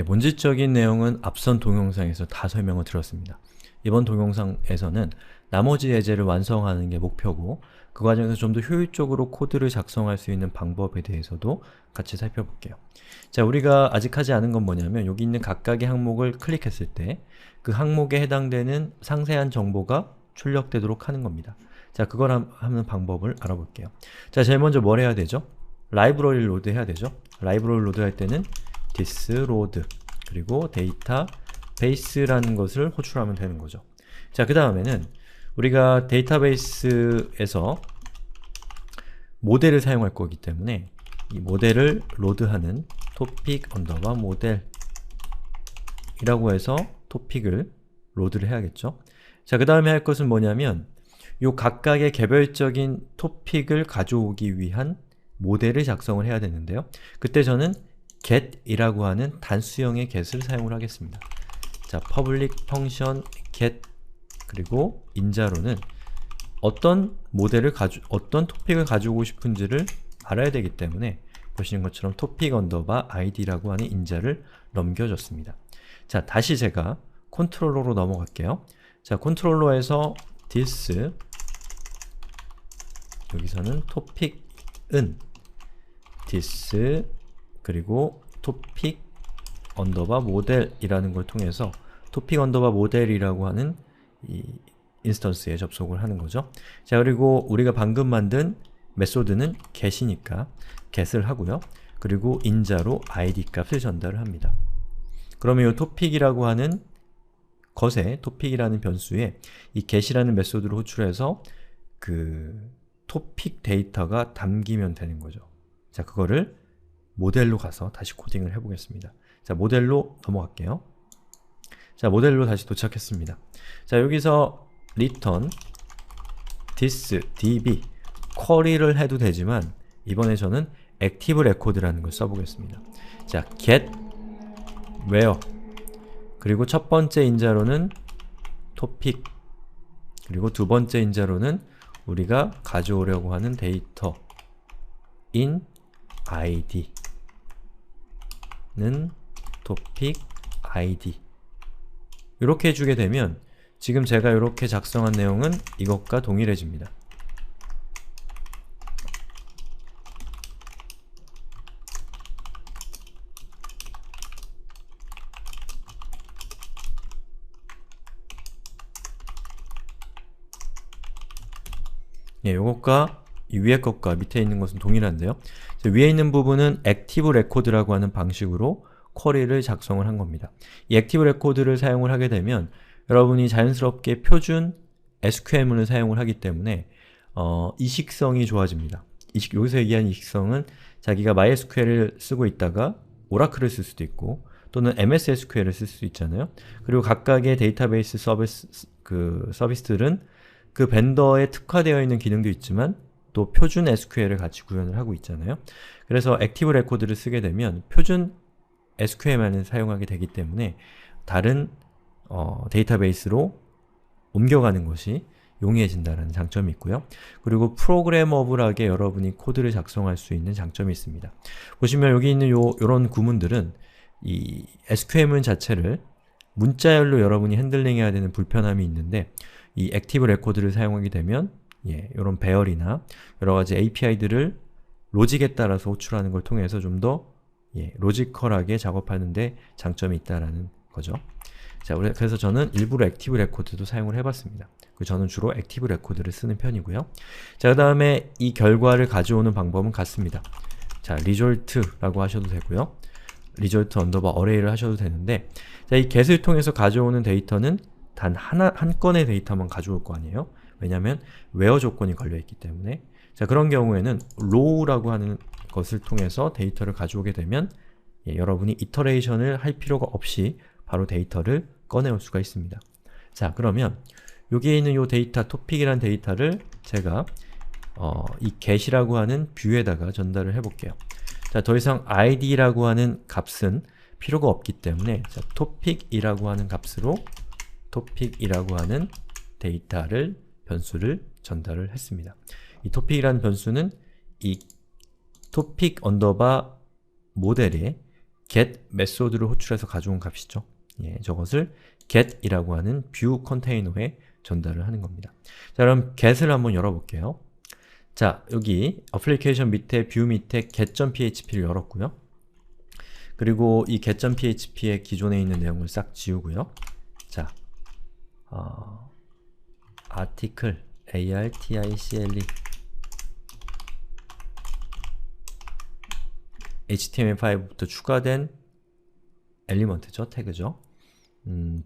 본질적인 내용은 앞선 동영상에서 다 설명을 드렸습니다. 이번 동영상에서는 나머지 예제를 완성하는 게 목표고 그 과정에서 좀 더 효율적으로 코드를 작성할 수 있는 방법에 대해서도 같이 살펴볼게요. 자, 우리가 아직 하지 않은 건 뭐냐면 여기 있는 각각의 항목을 클릭했을 때 그 항목에 해당되는 상세한 정보가 출력되도록 하는 겁니다. 자, 그걸 하는 방법을 알아볼게요. 자, 제일 먼저 뭘 해야 되죠? 라이브러리를 로드해야 되죠? 라이브러리를 로드할 때는 this load 그리고 데이터베이스라는 것을 호출하면 되는 거죠. 자, 그 다음에는 우리가 데이터베이스에서 모델을 사용할 거기 때문에 이 모델을 로드하는 topic underbar model 이라고 해서 토픽을 로드를 해야겠죠. 자, 그 다음에 할 것은 뭐냐면 요 각각의 개별적인 토픽을 가져오기 위한 모델을 작성을 해야 되는데요. 그때 저는 get이라고 하는 단수형의 get을 사용을 하겠습니다. 자, public function get 그리고 인자로는 어떤 토픽을 가져오고 싶은지를 알아야 되기 때문에 보시는 것처럼 topic underbar id라고 하는 인자를 넘겨줬습니다. 자, 다시 제가 컨트롤러로 넘어갈게요. 자, 컨트롤러에서 this 여기서는 topic은 this 그리고 topic underbar model이라는 걸 통해서 topic underbar model이라고 하는 이 인스턴스에 접속을 하는 거죠. 자, 그리고 우리가 방금 만든 메소드는 get이니까 get을 하고요. 그리고 인자로 id 값을 전달을 합니다. 그러면 이 topic이라고 하는 것에 topic이라는 변수에 이 get이라는 메소드를 호출해서 그 topic 데이터가 담기면 되는 거죠. 자, 그거를 모델로 가서 다시 코딩을 해보겠습니다. 자, 모델로 넘어갈게요. 자, 모델로 다시 도착했습니다. 자, 여기서 return this db 쿼리를 해도 되지만 이번에 저는 active record라는 걸 써보겠습니다. 자, get where 그리고 첫 번째 인자로는 topic 그리고 두 번째 인자로는 우리가 가져오려고 하는 데이터 in id 는 topic id 이렇게 해주게 되면 지금 제가 이렇게 작성한 내용은 이것과 동일해집니다. 요것과 이 위에 것과 밑에 있는 것은 동일한데요. 위에 있는 부분은 active record라고 하는 방식으로 쿼리를 작성을 한 겁니다. 이 active record를 사용을 하게 되면 여러분이 자연스럽게 표준 SQL문을 사용을 하기 때문에 이식성이 좋아집니다. 여기서 얘기하는 이식성은 자기가 MySQL을 쓰고 있다가 오라클을 쓸 수도 있고 또는 MS SQL을 쓸 수도 있잖아요. 그리고 각각의 데이터베이스 서비스들은 그 벤더에 특화되어 있는 기능도 있지만 또 표준 SQL을 같이 구현을 하고 있잖아요. 그래서 액티브 레코드를 쓰게 되면 표준 SQL만을 사용하게 되기 때문에 다른 데이터베이스로 옮겨가는 것이 용이해진다는 장점이 있고요. 그리고 프로그래머블하게 여러분이 코드를 작성할 수 있는 장점이 있습니다. 보시면 여기 있는 요런 구문들은 이 SQL문 자체를 문자열로 여러분이 핸들링해야 되는 불편함이 있는데 이 액티브 레코드를 사용하게 되면 이런 배열이나 여러가지 API들을 로직에 따라서 호출하는 걸 통해서 좀 더 로지컬하게 작업하는데 장점이 있다라는 거죠. 자, 그래서 저는 일부러 액티브 레코드도 사용을 해봤습니다. 저는 주로 액티브 레코드를 쓰는 편이고요. 자, 그 다음에 이 결과를 가져오는 방법은 같습니다. 자, result라고 하셔도 되고요. result underbar array를 하셔도 되는데 자, 이 get을 통해서 가져오는 데이터는 단 한 건의 데이터만 가져올 거 아니에요? 왜냐면 where 조건이 걸려있기 때문에 자, 그런 경우에는 row라고 하는 것을 통해서 데이터를 가져오게 되면 여러분이 이터레이션을 할 필요가 없이 바로 데이터를 꺼내올 수가 있습니다. 자, 그러면 여기에 있는 이 데이터, topic이라는 데이터를 제가 이 get이라고 하는 뷰에다가 전달을 해볼게요. 자, 더 이상 id라고 하는 값은 필요가 없기 때문에 자, topic이라고 하는 값으로 topic이라고 하는 데이터를 변수를 전달을 했습니다. 이 topic이라는 변수는 이 topic underbar 모델에 get 메소드를 호출해서 가져온 값이죠. 예, 저것을 get이라고 하는 뷰 컨테이너에 전달을 하는 겁니다. 자, 그럼 get을 한번 열어볼게요. 자, 여기 어플리케이션 밑에 뷰 밑에 get.php를 열었고요. 그리고 이 get.php의 기존에 있는 내용을 싹 지우고요. 자, article, article HTML5부터 추가된 엘리먼트죠, 태그죠.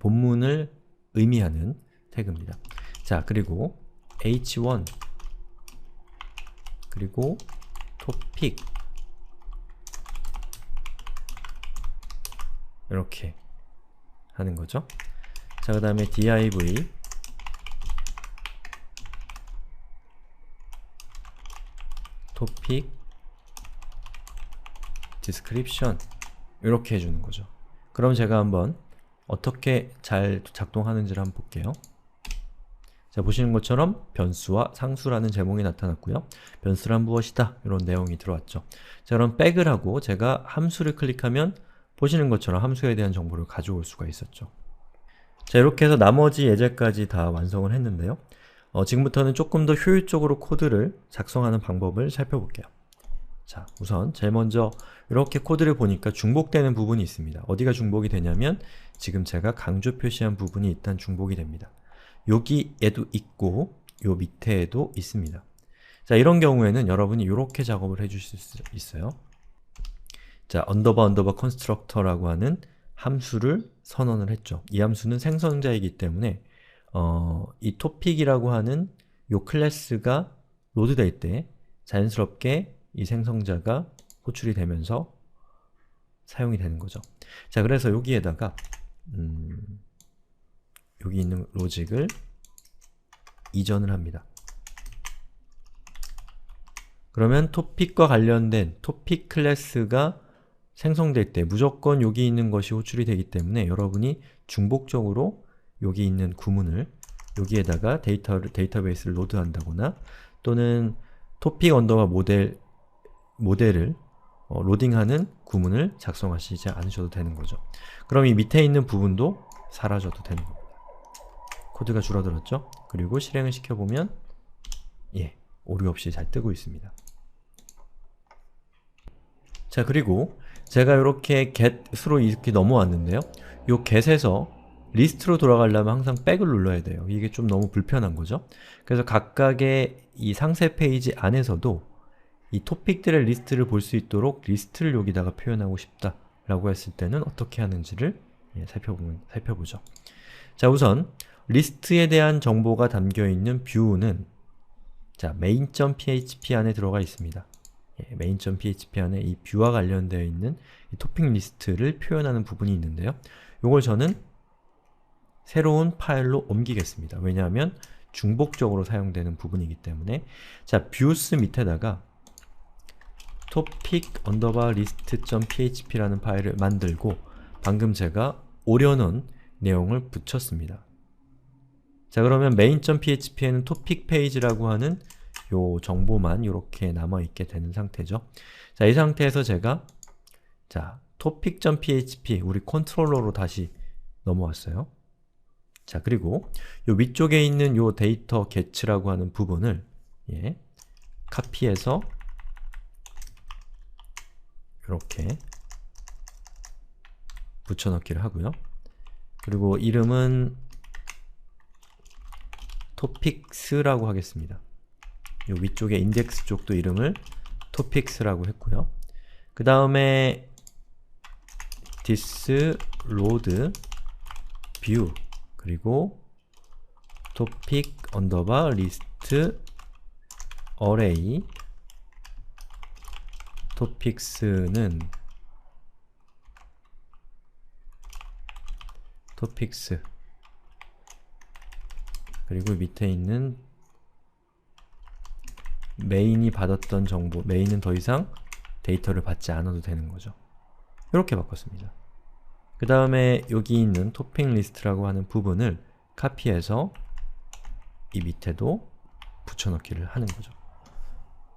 본문을 의미하는 태그입니다. 자, 그리고 h1 그리고 topic 이렇게 하는 거죠. 자, 그 다음에 div topic description 이렇게 해주는 거죠. 그럼 제가 한번 어떻게 잘 작동하는지를 한번 볼게요. 자, 보시는 것처럼 변수와 상수라는 제목이 나타났고요. 변수란 무엇이다? 이런 내용이 들어왔죠. 자, 그럼 백을 하고 제가 함수를 클릭하면 보시는 것처럼 함수에 대한 정보를 가져올 수가 있었죠. 자, 이렇게 해서 나머지 예제까지 다 완성을 했는데요. 지금부터는 조금 더 효율적으로 코드를 작성하는 방법을 살펴볼게요. 자, 우선 제일 먼저 이렇게 코드를 보니까 중복되는 부분이 있습니다. 어디가 중복이 되냐면 지금 제가 강조 표시한 부분이 일단 중복이 됩니다. 여기에도 있고 요 밑에에도 있습니다. 자, 이런 경우에는 여러분이 이렇게 작업을 해주실 수 있어요. 자, 언더바 컨스트럭터라고 하는 함수를 선언을 했죠. 이 함수는 생성자이기 때문에 이 topic이라고 하는 요 클래스가 로드될 때 자연스럽게 이 생성자가 호출이 되면서 사용이 되는 거죠. 자, 그래서 여기에다가 여기 있는 로직을 이전을 합니다. 그러면 topic과 관련된 topic 클래스가 생성될 때 무조건 여기 있는 것이 호출이 되기 때문에 여러분이 중복적으로 여기 있는 구문을 여기에다가 데이터베이스를 로드한다거나 또는 topic 언더바 모델을 로딩하는 구문을 작성하시지 않으셔도 되는 거죠. 그럼 이 밑에 있는 부분도 사라져도 되는 겁니다. 코드가 줄어들었죠? 그리고 실행을 시켜보면 예, 오류 없이 잘 뜨고 있습니다. 자, 그리고 제가 이렇게 get으로 이렇게 넘어왔는데요. 요 get에서 리스트로 돌아가려면 항상 백을 눌러야 돼요. 이게 좀 너무 불편한 거죠. 그래서 각각의 이 상세 페이지 안에서도 이 토픽들의 리스트를 볼 수 있도록 리스트를 여기다가 표현하고 싶다 라고 했을 때는 어떻게 하는지를 살펴보죠. 자, 우선 리스트에 대한 정보가 담겨있는 뷰는 자, main.php 안에 들어가 있습니다. 예, main.php 안에 이 뷰와 관련되어 있는 이 토픽 리스트를 표현하는 부분이 있는데요. 이걸 저는 새로운 파일로 옮기겠습니다. 왜냐하면 중복적으로 사용되는 부분이기 때문에 자, views 밑에다가 topic list.php라는 파일을 만들고 방금 제가 오려놓은 내용을 붙였습니다. 자, 그러면 main.php에는 topic 페이지라고 하는 요 정보만 이렇게 남아있게 되는 상태죠. 자, 이 상태에서 제가 자, topic.php 우리 컨트롤러로 다시 넘어왔어요. 자, 그리고 요 위쪽에 있는 요 데이터 get라고 하는 부분을 예, 카피해서 이렇게 붙여넣기를 하고요. 그리고 이름은 topics라고 하겠습니다. 요 위쪽에 인덱스 쪽도 이름을 topics라고 했고요. 그 다음에 this load view 그리고 topic list array topics는 topics 그리고 밑에 있는 메인이 받았던 정보, 메인은 더 이상 데이터를 받지 않아도 되는 거죠. 이렇게 바꿨습니다. 그 다음에 여기 있는 토픽 리스트라고 하는 부분을 카피해서 이 밑에도 붙여넣기를 하는 거죠.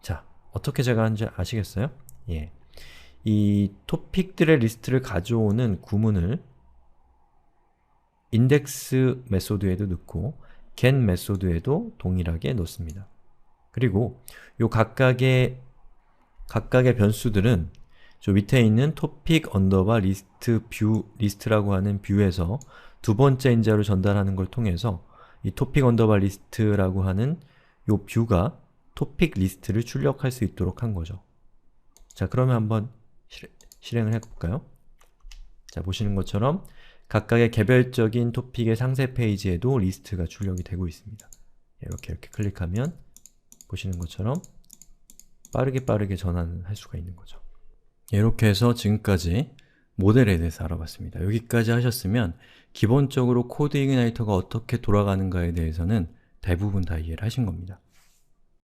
자, 어떻게 제가 하는지 아시겠어요? 예, 이 토픽들의 리스트를 가져오는 구문을 index 메소드에도 넣고 get 메소드에도 동일하게 넣습니다. 그리고 요 각각의 변수들은 저 밑에 있는 topic 언더바 리스트 뷰 리스트라고 하는 뷰에서 두 번째 인자로 전달하는 걸 통해서 이 topic 언더바 리스트라고 하는 요 뷰가 topic 리스트를 출력할 수 있도록 한 거죠. 자, 그러면 한번 실행을 해볼까요? 자, 보시는 것처럼 각각의 개별적인 토픽의 상세 페이지에도 리스트가 출력이 되고 있습니다. 이렇게 클릭하면 보시는 것처럼 빠르게 전환을 할 수가 있는 거죠. 이렇게 해서 지금까지 모델에 대해서 알아봤습니다. 여기까지 하셨으면 기본적으로 코드 이그나이터가 어떻게 돌아가는가에 대해서는 대부분 다 이해를 하신 겁니다.